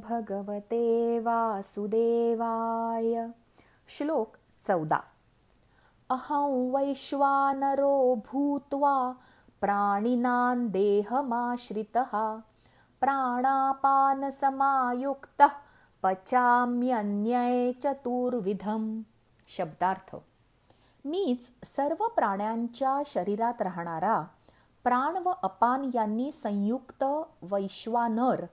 भगवते वासुदेवाय. श्लोक 14. अहं वैश्वानरो भूत्वा प्राणिनां देहमाश्रितः प्राणापानसमायुक्तः पचाम्यन्ये चतुर्विधम्. शब्दार्थ: मीच सर्व प्राण्यांच्या शरीरात राहणारा प्राण व अपान यांनी संयुक्त वैश्वानर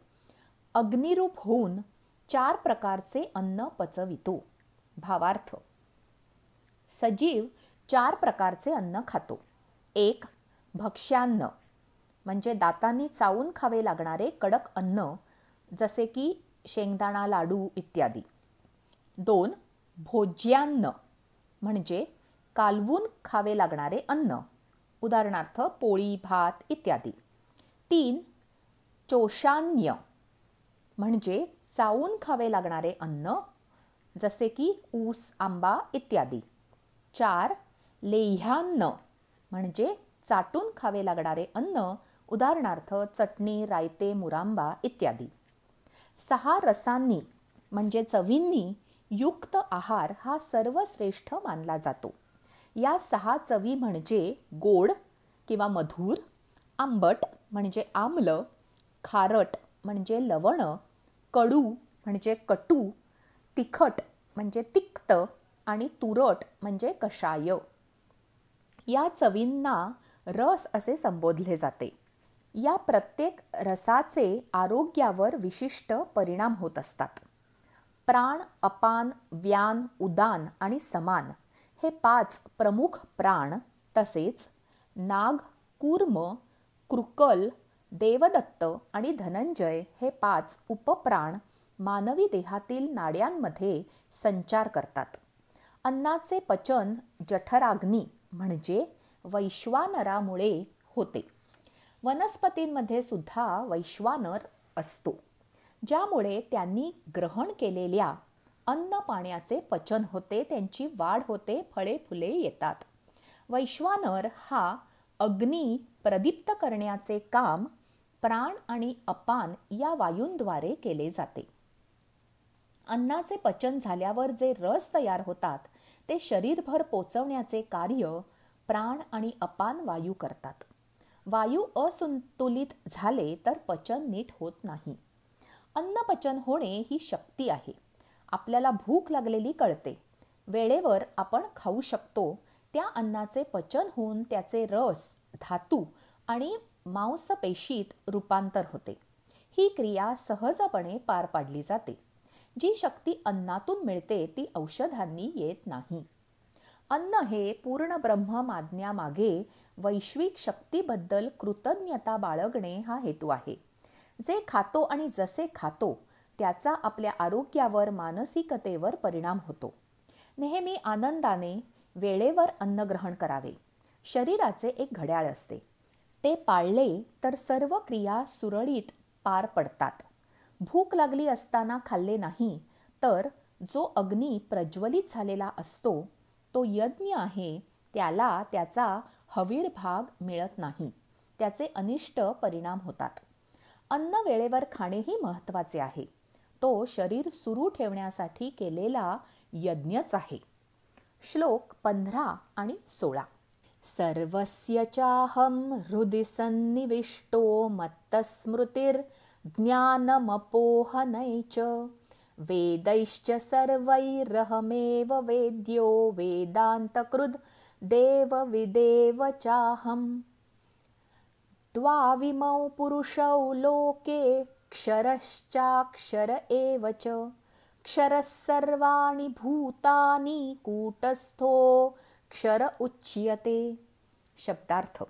अग्निरूप होऊन 4 प्रकारचे अन्न पचवितो. भावार्थ: सजीव 4 प्रकारचे अन्न खातो. 1. भक्ष्यान्न म्हणजे दातांनी चावून खावे लागणारे कडक अन्न, जसे की शेंगदाणा लाडू इत्यादी. 2. भोज्यान्न म्हणजे कालवून खावे लागणारे अन्न, उदाहरणार्थ पोळी, भात इत्यादी. 3. चोषान्य म्हणजे चावून खावे लागणारे अन्न, जसे की ऊस, आंबा इत्यादी. 4. लेह्यान्न म्हणजे चाटून खावे लागणारे अन्न, उदाहरणार्थ चटणी, रायते, मुरांबा इत्यादी. 6. रसांनी म्हणजे चवींनी युक्त आहार हा सर्वश्रेष्ठ मानला जातो. या 6 चवी म्हणजे गोड किंवा मधुर, आंबट म्हणजे आम्ल, खारट म्हणजे लवण, कडू म्हणजे कटू, तिखट म्हणजे तिक्त आणि तुरट म्हणजे कषाय. या चवींना रस असे संबोधले जाते. या प्रत्येक रसाचे आरोग्यावर विशिष्ट परिणाम होत असतात. प्राण, अपान, व्यान, उदान आणि समान हे 5 प्रमुख प्राण, तसेच नाग, कूर्म, कृकल, देवदत्त आणि धनंजय हे 5 उपप्राण मानवी देहातील नाड्यांमध्ये संचार करतात. अन्नाचे पचन जठराग्नी म्हणजे वैश्वानरामुळे होते. वनस्पतींमध्ये सुद्धा वैश्वानर असतो, ज्यामुळे त्यांनी ग्रहण केलेल्या अन्न पाण्याचे पचन होते, त्यांची वाढ होते, फळे फुले येतात. वैश्वानर हा अग्नी प्रदीप्त करण्याचे काम प्राण आणि अपान या वायूंद्वारे केले जाते. अन्नाचे पचन झाल्यावर जे रस तयार होतात ते शरीरभर पोचवण्याचे कार्य प्राण आणि अपान वायू करतात. वायू असंतुलित झाले तर पचन नीट होत नाही. अन्न पचन होणे ही शक्ती आहे. आपल्याला भूक लागलेली कळते, वेळेवर आपण खाऊ शकतो, त्या अन्नाचे पचन होऊन त्याचे रस, धातू आणि मांसपेशीत रूपांतर होते. ही क्रिया सहजपणे पार पाडली जाते. जी शक्ती अन्नातून मिळते ती औषधांनी येत नाही. अन्न हे पूर्ण ब्रह्म मानण्यामागे वैश्विक शक्तीबद्दल कृतज्ञता बाळगणे हा हेतू आहे. जे खातो आणि जसे खातो त्याचा आपल्या आरोग्यावर, मानसिकतेवर परिणाम होतो. नेहमी आनंदाने वेळेवर अन्न ग्रहण करावे. शरीराचे एक घड्याळ असते, ते पाळले तर सर्व क्रिया सुरळीत पार पडतात. भूक लागली असताना खाल्ले नाही तर जो अग्नी प्रज्वलित झालेला असतो तो यज्ञ आहे, त्याला त्याचा हवीरभाग मिळत नाही, त्याचे अनिष्ट परिणाम होतात. अन्न वेळेवर खाणेही महत्त्वाचे आहे. तो शरीर सुरू ठेवण्यासाठी केलेला यज्ञच आहे. श्लोक 15 आणि 16. सर्वस्य चाहं हृदि सन्निविष्टो मत्तस्मृतिर्ज्ञानमपोहनै च वेदैश्च सर्वैरहमेव वेद्यो वेदान्तकृद् देवविदेव चाहम्. द्वाविमौ पुरुषौ लोके क्षरश्चाक्षर एव च क्षरः सर्वाणि भूतानि कूटस्थो क्षर उच्यते. शब्दार्थ: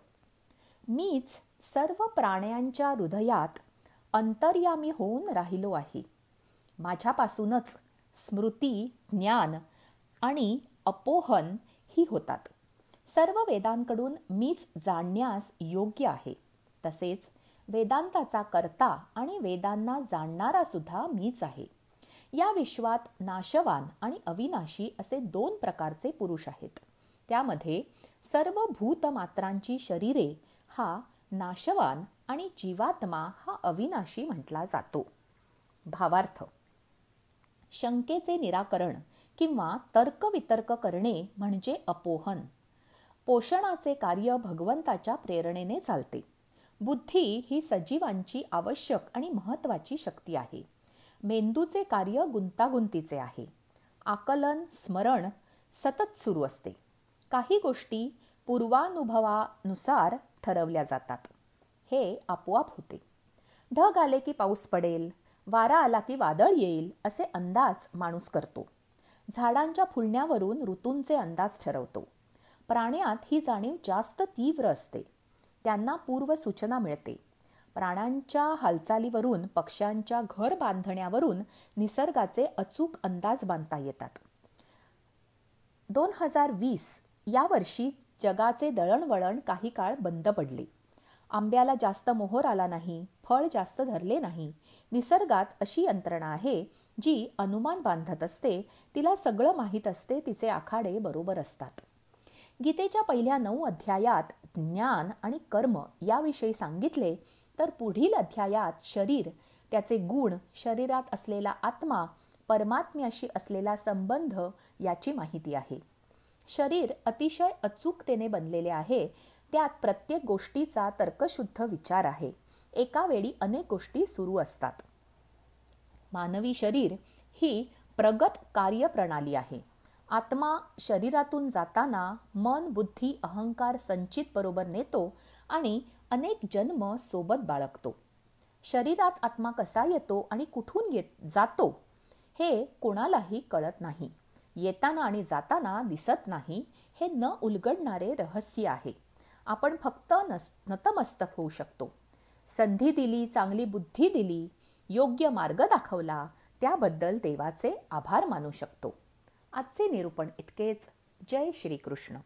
मीच सर्व प्राण्यांच्या हृदयात अंतर्यामी होऊन राहिलो आहे. माझ्यापासूनच स्मृती, ज्ञान आणि अपोहन ही होतात. सर्व वेदांकडून मीच जाणण्यास योग्य आहे. तसेच वेदांताचा कर्ता आणि वेदांना जाणणारा सुद्धा मीच आहे. या विश्वात नाशवान आणि अविनाशी असे 2 प्रकारचे पुरुष आहेत. त्यामध्ये सर्व भूतमात्रांची शरीरे हा नाशवान आणि जीवात्मा हा अविनाशी म्हटला जातो. भावार्थ: शंकेचे निराकरण किंवा तर्कवितर्क करणे म्हणजे अपोहन. पोषणाचे कार्य भगवंताच्या प्रेरणेने चालते. बुद्धी ही सजीवांची आवश्यक आणि महत्त्वाची शक्ती आहे. मेंदूचे कार्य गुंतागुंतीचे आहे. आकलन, स्मरण सतत सुरू असते. काही गोष्टी पूर्वानुभवानुसार ठरवल्या जातात. हे आपोआप होते. ढग आले की पाऊस पडेल, वारा आला की वादळ येईल असे अंदाज माणूस करतो. झाडांच्या फुलण्यावरून ऋतूंचे अंदाज ठरवतो. प्राण्यात ही जाणीव जास्त तीव्र असते. त्यांना पूर्वसूचना मिळते. प्राण्यांच्या हालचालीवरून, पक्ष्यांच्या घर बांधण्यावरून निसर्गाचे अचूक अंदाज बांधता येतात. 2020 या वर्षी जगाचे दळणवळण काही काळ बंद पडले. आंब्याला जास्त मोहर आला नाही, फळ जास्त धरले नाही. निसर्गात अशी यंत्रणा आहे जी अनुमान बांधत असते. तिला सगळं माहीत असते. तिचे आखाडे बरोबर असतात. गीतेच्या पहिल्या 9 अध्यायात ज्ञान आणि कर्म याविषयी सांगितले, तर पुढील अध्यायात शरीर, त्याचे गुण, शरीरात असलेला आत्मा, परमात्म्याशी असलेला संबंध याची माहिती आहे. शरीर अतिशय अचूकतेने बनलेले आहे. त्यात प्रत्येक गोष्टीचा तर्कशुद्ध विचार आहे. एका वेळी अनेक गोष्टी सुरू असतात. मानवी शरीर ही प्रगत कार्यप्रणाली आहे. आत्मा शरीरातून जाताना मन, बुद्धी, अहंकार संचित बरोबर नेतो आणि अनेक जन्म सोबत बाळगतो. शरीरात आत्मा कसा येतो आणि कुठून जातो हे कोणालाही कळत नाही. येताना आणि जाताना दिसत नाही. हे न उलगडणारे रहस्य आहे. आपण फक्त नतमस्तक होऊ शकतो. संधी दिली, चांगली बुद्धी दिली, योग्य मार्ग दाखवला, त्याबद्दल देवाचे आभार मानू शकतो. आजचे निरूपण इतकेच. जय श्री कृष्ण.